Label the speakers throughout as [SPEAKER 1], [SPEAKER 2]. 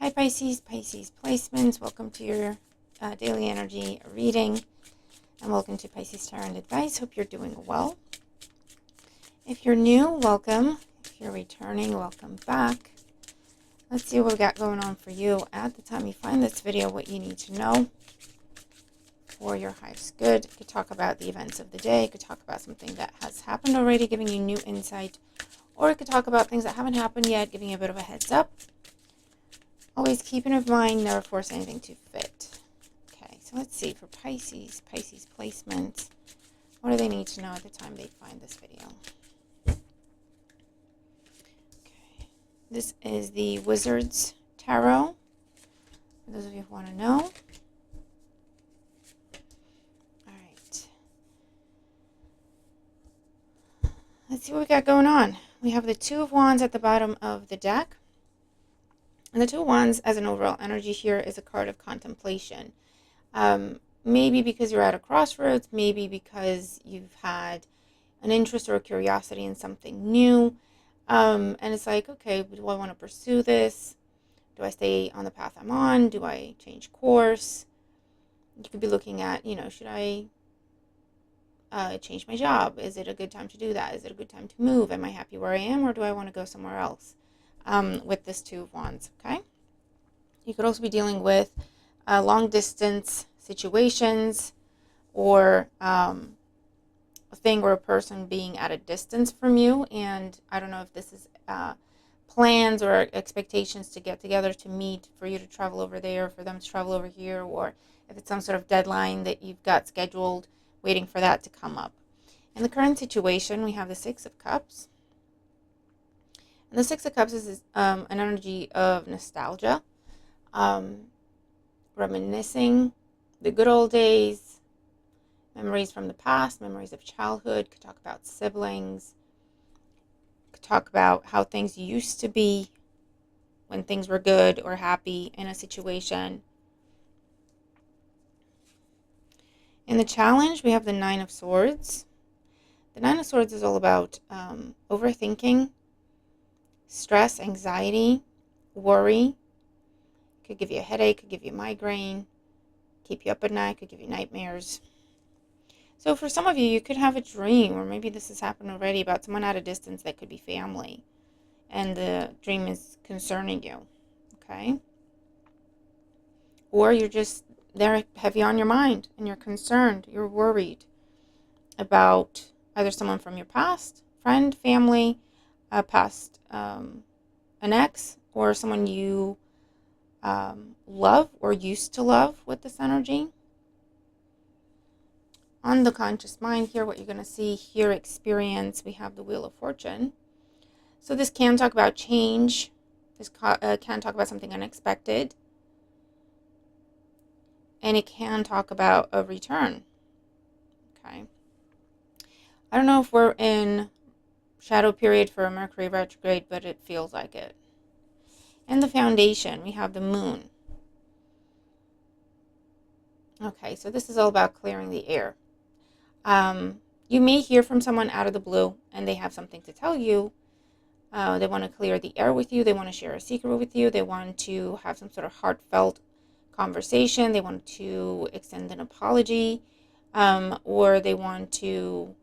[SPEAKER 1] Hi Pisces, Pisces placements. Welcome to your daily energy reading, and welcome to Pisces Tarot and Advice. Hope you're doing well. If you're new, welcome. If you're returning, welcome back. Let's see what we got going on for you at the time you find this video, what you need to know for your highest good. You could talk about the events of the day. You could talk about something that has happened already, giving you new insight. Or you could talk about things that haven't happened yet, giving you a bit of a heads up. Always keep in mind, never force anything to fit. Okay, so let's see for Pisces placements. What do they need to know at the time they find this video? Okay, this is the Wizard's Tarot. For those of you who want to know. All right. Let's see what we got going on. We have the Two of Wands at the bottom of the deck. And the Two of Wands, as an overall energy here, is a card of contemplation. Maybe because you're at a crossroads, maybe because you've had an interest or a curiosity in something new. And it's like, okay, do I want to pursue this? Do I stay on the path I'm on? Do I change course? You could be looking at, should I change my job? Is it a good time to do that? Is it a good time to move? Am I happy where I am, or do I want to go somewhere else? With this Two of Wands, okay? You could also be dealing with long distance situations, or a thing or a person being at a distance from you. And I don't know if this is plans or expectations to get together, to meet, for you to travel over there, for them to travel over here, or if it's some sort of deadline that you've got scheduled, waiting for that to come up. In the current situation, we have the Six of Cups. And the Six of Cups is an energy of nostalgia, reminiscing the good old days, memories from the past, memories of childhood. Could talk about siblings. Could talk about how things used to be when things were good or happy in a situation. In the challenge, we have the Nine of Swords. The Nine of Swords is all about overthinking, stress, anxiety, worry. Could give you a headache, could give you a migraine, keep you up at night, could give you nightmares. So for some of you, you could have a dream, or maybe this has happened already, about someone at a distance that could be family, and the dream is concerning you, okay? Or you're just, they're heavy on your mind, and you're concerned, you're worried about either someone from your past, friend, family, past, an ex, or someone you love or used to love with this energy. On the conscious mind here, what you're going to see, hear, experience, we have the Wheel of Fortune. So this can talk about change. This can talk about something unexpected. And it can talk about a return. Okay. I don't know if we're in shadow period for a Mercury retrograde, but it feels like it. And the Foundation, we have the Moon. Okay, so this is all about clearing the air. You may hear from someone out of the blue, and they have something to tell you. They want to clear the air with you. They want to share a secret with you. They want to have some sort of heartfelt conversation. They want to extend an apology, or they want to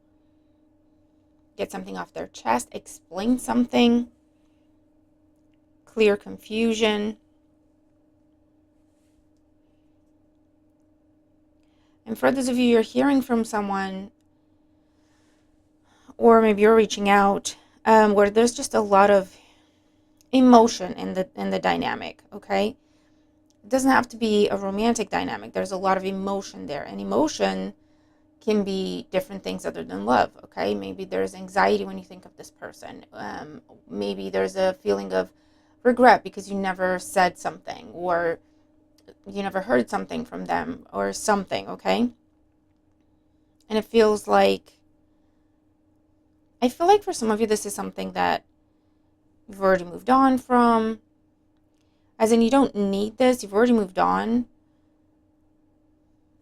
[SPEAKER 1] get something off their chest, explain something, clear confusion. And for those of you, you're hearing from someone, or maybe you're reaching out, where there's just a lot of emotion in the dynamic, okay? It doesn't have to be a romantic dynamic. There's a lot of emotion there, and emotion can be different things other than love, okay? Maybe there's anxiety when you think of this person. Maybe there's a feeling of regret because you never said something, or you never heard something from them, or something, okay? And it feels like, I feel like for some of you, this is something that you've already moved on from. As in, you don't need this. You've already moved on.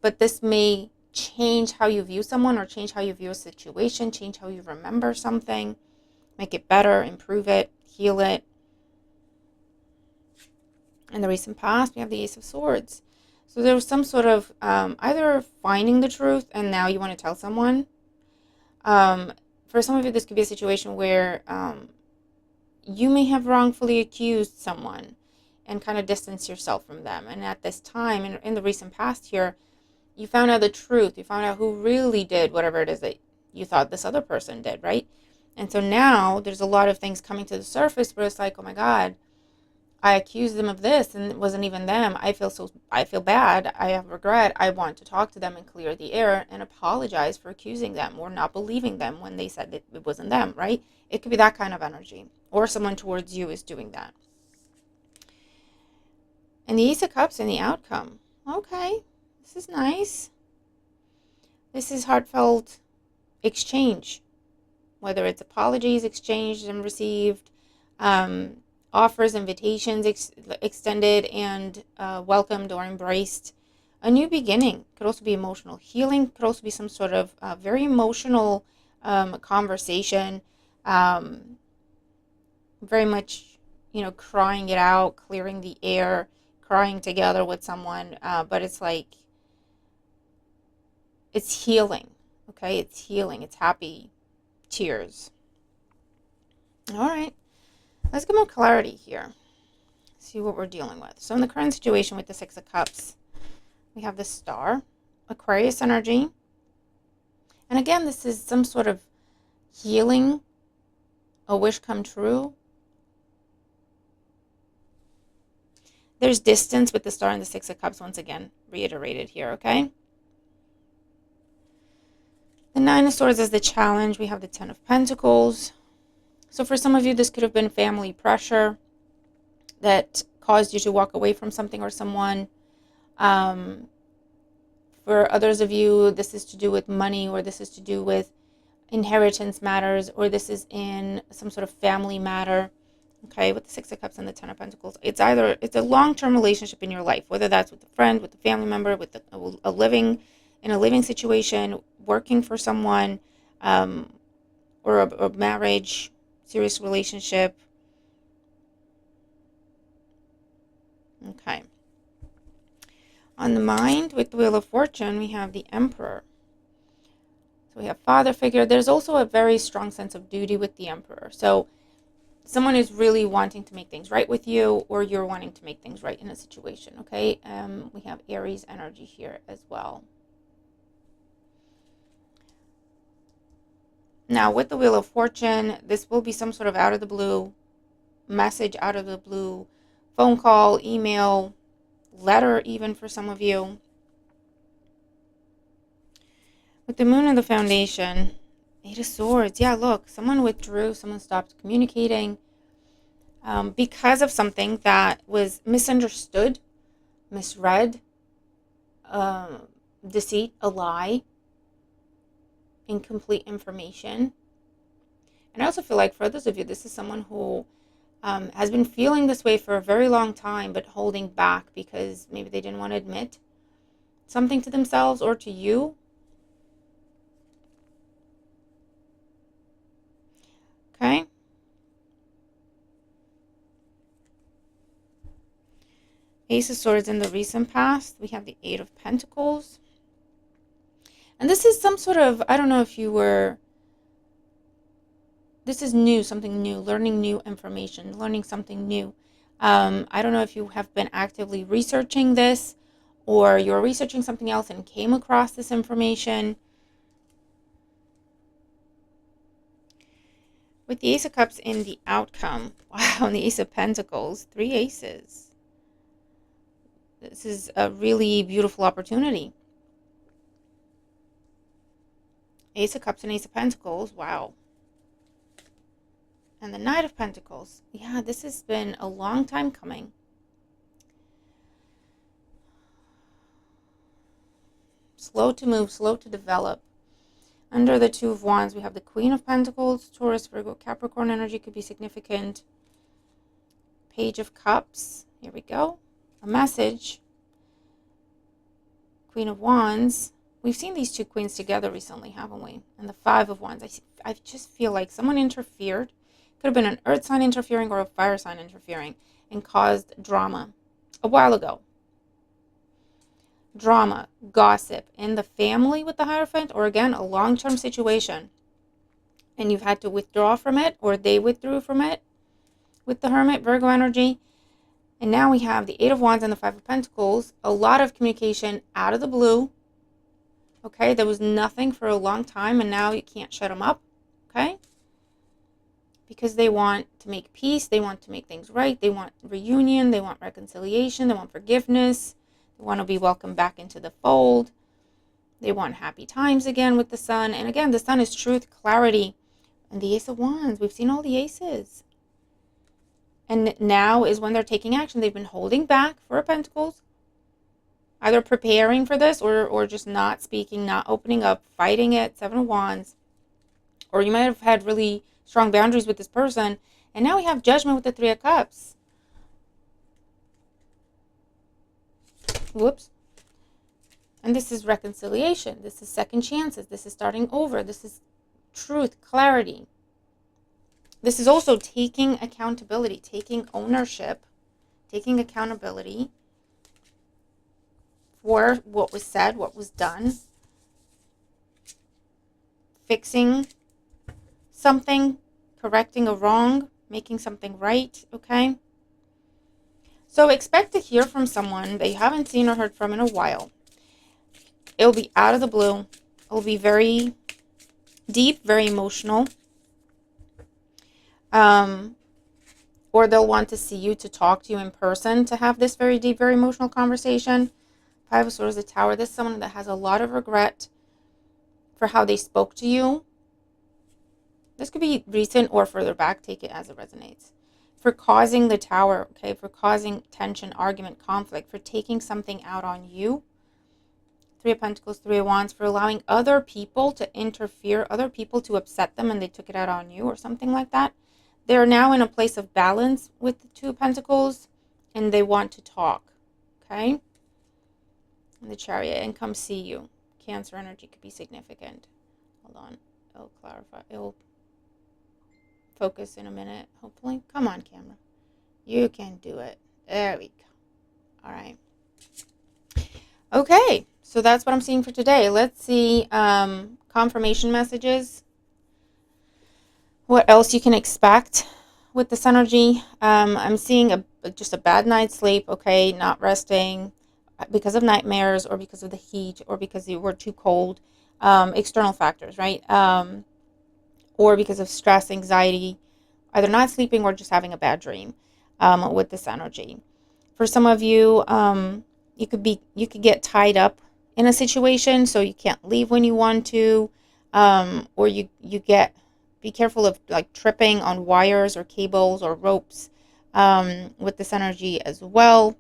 [SPEAKER 1] But this may change how you view someone, or change how you view a situation, change how you remember something, make it better, improve it, heal it. In the recent past, we have the Ace of Swords. So there was some sort of either finding the truth and now you want to tell someone. For some of you, this could be a situation where you may have wrongfully accused someone and kind of distance yourself from them. And at this time, in the recent past here, you found out the truth. You found out who really did whatever it is that you thought this other person did, right? And so now there's a lot of things coming to the surface where it's like, oh my God, I accused them of this and it wasn't even them. I feel bad. I have regret. I want to talk to them and clear the air and apologize for accusing them or not believing them when they said that it wasn't them, right? It could be that kind of energy. Or someone towards you is doing that. And the Ace of Cups and the outcome. Okay, this is nice. This is heartfelt exchange. Whether it's apologies exchanged and received, offers, invitations extended and welcomed or embraced. A new beginning. Could also be emotional healing. Could also be some sort of very emotional conversation. Very much, crying it out, clearing the air, crying together with someone. But it's like, it's healing. Okay, it's healing. It's happy tears. All right. Let's get more clarity here. See what we're dealing with. So in the current situation with the Six of Cups, we have the Star, Aquarius energy. And again, this is some sort of healing, a wish come true. There's distance with the Star and the Six of Cups, once again, reiterated here, okay? The Nine of Swords is the challenge. We have the Ten of Pentacles. So for some of you, this could have been family pressure that caused you to walk away from something or someone. For others of you, this is to do with money, or this is to do with inheritance matters, or this is in some sort of family matter. Okay, with the Six of Cups and the Ten of Pentacles. It's a long-term relationship in your life, whether that's with a friend, with a family member, with a living situation, working for someone, or a marriage, serious relationship. Okay. On the mind, with the Wheel of Fortune, we have the Emperor. So we have father figure. There's also a very strong sense of duty with the Emperor. So someone is really wanting to make things right with you, or you're wanting to make things right in a situation, okay? We have Aries energy here as well. Now, with the Wheel of Fortune, this will be some sort of out of the blue message, out of the blue phone call, email, letter even for some of you. With the Moon and the Foundation, Eight of Swords. Yeah, look, someone withdrew, someone stopped communicating because of something that was misunderstood, misread, deceit, a lie, incomplete information. And I also feel like for others of you, this is someone who has been feeling this way for a very long time, but holding back because maybe they didn't want to admit something to themselves or to you. Okay. Ace of Swords in the recent past. We have the Eight of Pentacles. And this is some sort of, I don't know if you were, this is new, something new, learning new information, learning something new. I don't know if you have been actively researching this, or you're researching something else and came across this information. With the Ace of Cups in the outcome, wow, and the Ace of Pentacles, 3 aces. This is a really beautiful opportunity. Ace of Cups and Ace of Pentacles, wow. And the Knight of Pentacles. Yeah, this has been a long time coming. Slow to move, slow to develop. Under the Two of Wands, we have the Queen of Pentacles. Taurus, Virgo, Capricorn energy could be significant. Page of Cups. Here we go. A message. Queen of Wands. We've seen these two queens together recently, haven't we? And the Five of Wands. I just feel like someone interfered. Could have been an earth sign interfering or a fire sign interfering and caused drama. a while ago. Drama, gossip in the family with the Hierophant, or again, a long-term situation. And you've had to withdraw from it, or they withdrew from it with the Hermit, Virgo energy. And now we have the Eight of Wands and the Five of Pentacles. A lot of communication out of the blue. Okay, there was nothing for a long time, and now you can't shut them up. Okay? Because they want to make peace. They want to make things right. They want reunion. They want reconciliation. They want forgiveness. They want to be welcomed back into the fold. They want happy times again with the Sun. And again, the Sun is truth, clarity. And the Ace of Wands. We've seen all the aces. And now is when they're taking action. They've been holding back for Pentacles. Either preparing for this or just not speaking, not opening up, fighting it. Seven of Wands. Or you might have had really strong boundaries with this person. And now we have Judgment with the Three of Cups. Whoops. And this is reconciliation. This is second chances. This is starting over. This is truth, clarity. This is also taking accountability, taking ownership, taking accountability for what was said, what was done, fixing something, correcting a wrong, making something right, okay? So expect to hear from someone that you haven't seen or heard from in a while. It'll be out of the blue. It'll be very deep, very emotional. Or they'll want to see you, to talk to you in person, to have this very deep, very emotional conversation. Five of Swords, the Tower. This is someone that has a lot of regret for how they spoke to you. This could be recent or further back. Take it as it resonates. For causing the Tower, okay? For causing tension, argument, conflict. For taking something out on you. Three of Pentacles, Three of Wands. For allowing other people to interfere, other people to upset them, and they took it out on you or something like that. They're now in a place of balance with the Two of Pentacles, and they want to talk, okay? And the Chariot, and come see you. Cancer energy could be significant. Hold on. It'll clarify. It'll focus in a minute, hopefully. Come on, camera. You can do it. There we go. All right. Okay, so that's what I'm seeing for today. Let's see confirmation messages. What else you can expect with this energy. I'm seeing just a bad night's sleep, okay, not resting because of nightmares or because of the heat or because you were too cold. External factors, right? Or because of stress, anxiety, either not sleeping or just having a bad dream with this energy. For some of you, you could get tied up in a situation, so you can't leave when you want to, or you get. Be careful of like tripping on wires or cables or ropes with this energy as well.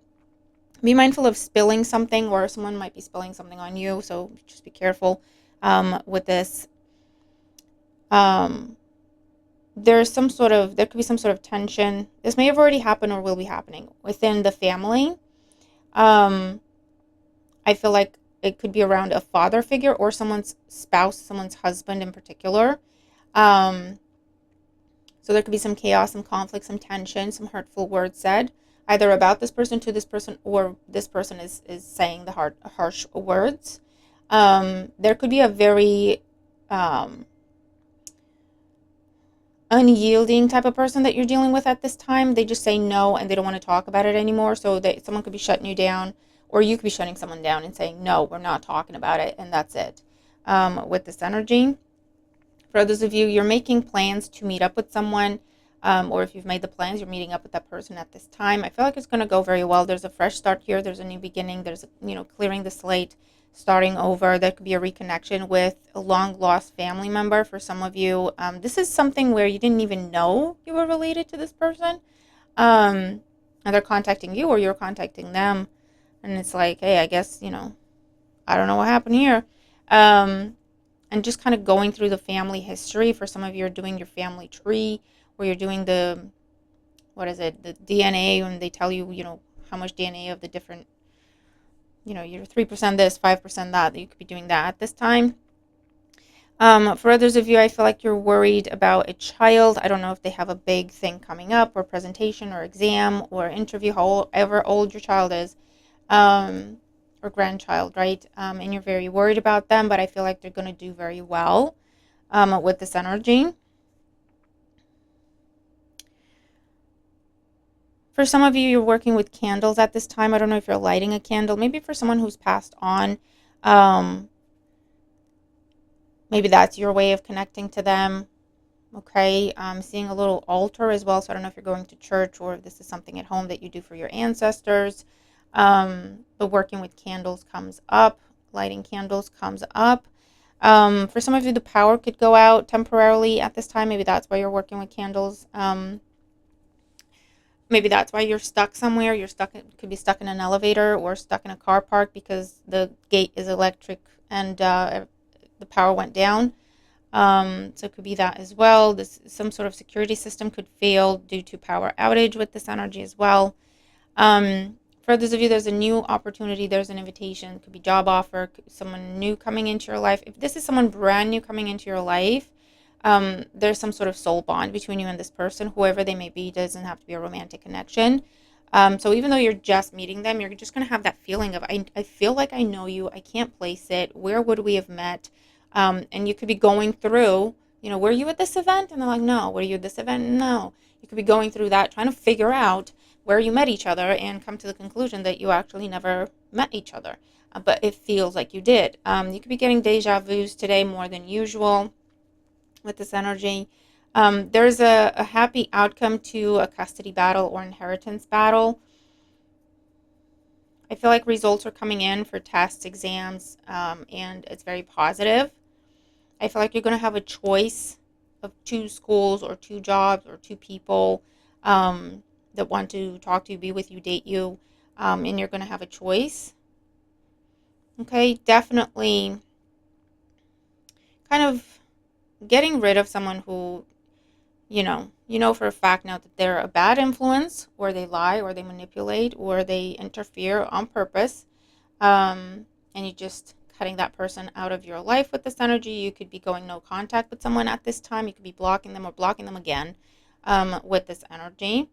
[SPEAKER 1] Be mindful of spilling something, or someone might be spilling something on you, so just be careful with this. There could be some sort of tension. This may have already happened or will be happening within the family. I feel like it could be around a father figure or someone's spouse, someone's husband in particular. So there could be some chaos, some conflict, some tension, some hurtful words said, either about this person to this person, or this person is saying the harsh words. There could be a very unyielding type of person that you're dealing with at this time. They just say no and they don't want to talk about it anymore. So someone could be shutting you down, or you could be shutting someone down and saying, no, we're not talking about it, and that's it. With this energy. For those of you, you're making plans to meet up with someone, or if you've made the plans, you're meeting up with that person at this time. I feel like it's going to go very well. There's a fresh start here. There's a new beginning. There's, clearing the slate, starting over. There could be a reconnection with a long-lost family member for some of you. This is something where you didn't even know you were related to this person, and they're contacting you or you're contacting them, and it's like, hey, I guess, I don't know what happened here. And just kind of going through the family history. For some of you, are doing your family tree, or you're doing the DNA, and they tell you, how much DNA of the different, you're 3% this, 5% that you could be doing that at this time. For others of you, I feel like you're worried about a child. I don't know if they have a big thing coming up, or presentation, or exam, or interview, however old your child is, um, or grandchild, right? And you're very worried about them, but I feel like they're going to do very well with this energy. For some of you, you're working with candles at this time. I don't know if you're lighting a candle. Maybe for someone who's passed on, um, maybe that's your way of connecting to them. Okay, I'm seeing a little altar as well. So I don't know if you're going to church or if this is something at home that you do for your ancestors. But working with candles comes up. Lighting candles comes up. For some of you, the power could go out temporarily at this time. Maybe that's why you're working with candles. Maybe that's why you're stuck somewhere. You're stuck, could be stuck in an elevator or stuck in a car park because the gate is electric and the power went down. So it could be that as well. Some sort of security system could fail due to power outage with this energy as well. For those of you, there's a new opportunity. There's an invitation. It could be job offer. Someone new coming into your life. If this is someone brand new coming into your life, there's some sort of soul bond between you and this person, whoever they may be. It doesn't have to be a romantic connection. So even though you're just meeting them, you're just going to have that feeling of, I feel like I know you. I can't place it. Where would we have met? And you could be going through, were you at this event? And they're like, no. Were you at this event? No. You could be going through that, trying to figure out where you met each other and come to the conclusion that you actually never met each other. But it feels like you did. You could be getting deja vus today more than usual with this energy. There's a happy outcome to a custody battle or inheritance battle. I feel like results are coming in for tests, exams, and it's very positive. I feel like you're going to have a choice of two schools or two jobs or two people that want to talk to you, be with you, date you, and you're going to have a choice. Okay, definitely kind of getting rid of someone who, you know for a fact now that they're a bad influence, or they lie, or they manipulate, or they interfere on purpose. And you just cutting that person out of your life with this energy. You could be going no contact with someone at this time. You could be blocking them or blocking them again with this energy.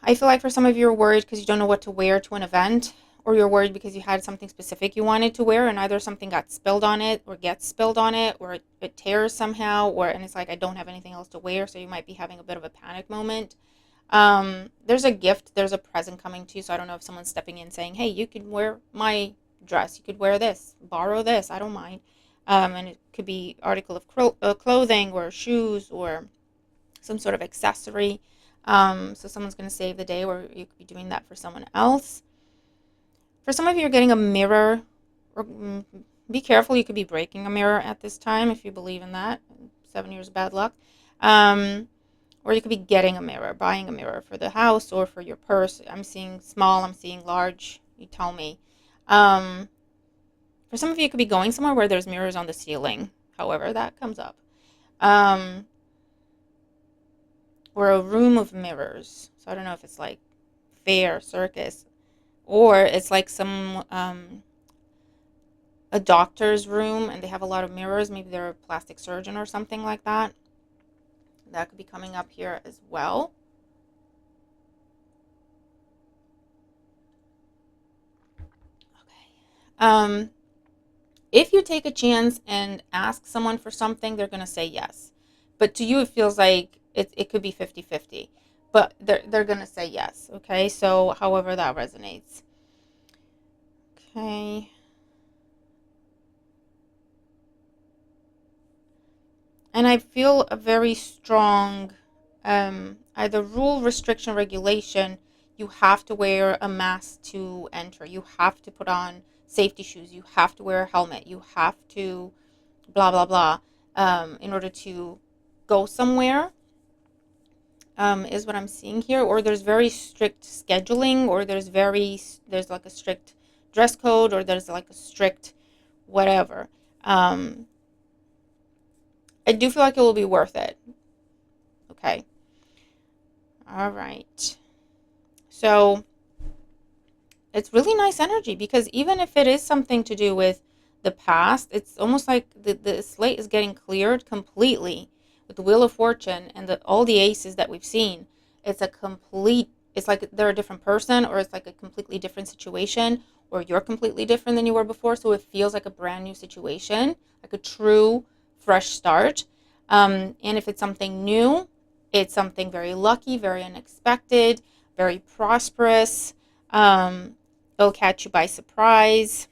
[SPEAKER 1] I feel like for some of you, you're worried because you don't know what to wear to an event, or you're worried because you had something specific you wanted to wear, and either something got spilled on it, or gets spilled on it, or it tears somehow, and it's like, I don't have anything else to wear, so you might be having a bit of a panic moment. There's a gift, there's a present coming to you, so I don't know if someone's stepping in saying, hey, you can wear my dress, you could wear this, borrow this, I don't mind. And it could be article of clothing, or shoes, or some sort of accessory. So someone's going to save the day, or you could be doing that for someone else. For some of you, you're getting a mirror. Or be careful, you could be breaking a mirror at this time if you believe in that. 7 years of bad luck. Or you could be getting a mirror, buying a mirror for the house or for your purse. I'm seeing small, I'm seeing large. You tell me. For some of you, it could be going somewhere where there's mirrors on the ceiling. However, that comes up. Or a room of mirrors. So I don't know if it's like fair, circus, or it's like some a doctor's room and they have a lot of mirrors. Maybe they're a plastic surgeon or something like that. That could be coming up here as well. Okay. If you take a chance and ask someone for something, they're going to say yes. But to you, it feels like it could be 50-50. But they're going to say yes. Okay. So however that resonates. Okay. And I feel a very strong either rule, restriction, regulation. You have to wear a mask to enter. You have to put on safety shoes. You have to wear a helmet. You have to blah, blah, blah in order to go somewhere, is what I'm seeing here. Or there's very strict scheduling, or there's like a strict dress code, or there's like a strict whatever. I do feel like it will be worth it. Okay. All right. So it's really nice energy, because even if it is something to do with the past. It's almost like the slate is getting cleared completely with the Wheel of Fortune and all the aces that we've seen. It's like they're a different person, or it's like a completely different situation, or you're completely different than you were before. So it feels like a brand new situation, like a true fresh start. And if it's something new, it's something very lucky, very unexpected, very prosperous. It'll catch you by surprise.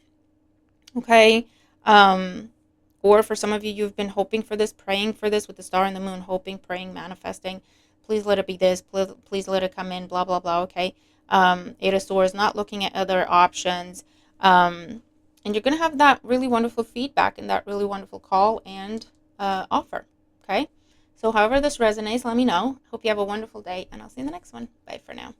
[SPEAKER 1] Okay. Um, or for some of you, you've been hoping for this, praying for this with the star and the moon, hoping, praying, manifesting. Please let it be this. Please let it come in, blah, blah, blah. Okay. Eight of Swords, not looking at other options. And you're going to have that really wonderful feedback and that really wonderful call and offer. Okay. So however this resonates, let me know. Hope you have a wonderful day, and I'll see you in the next one. Bye for now.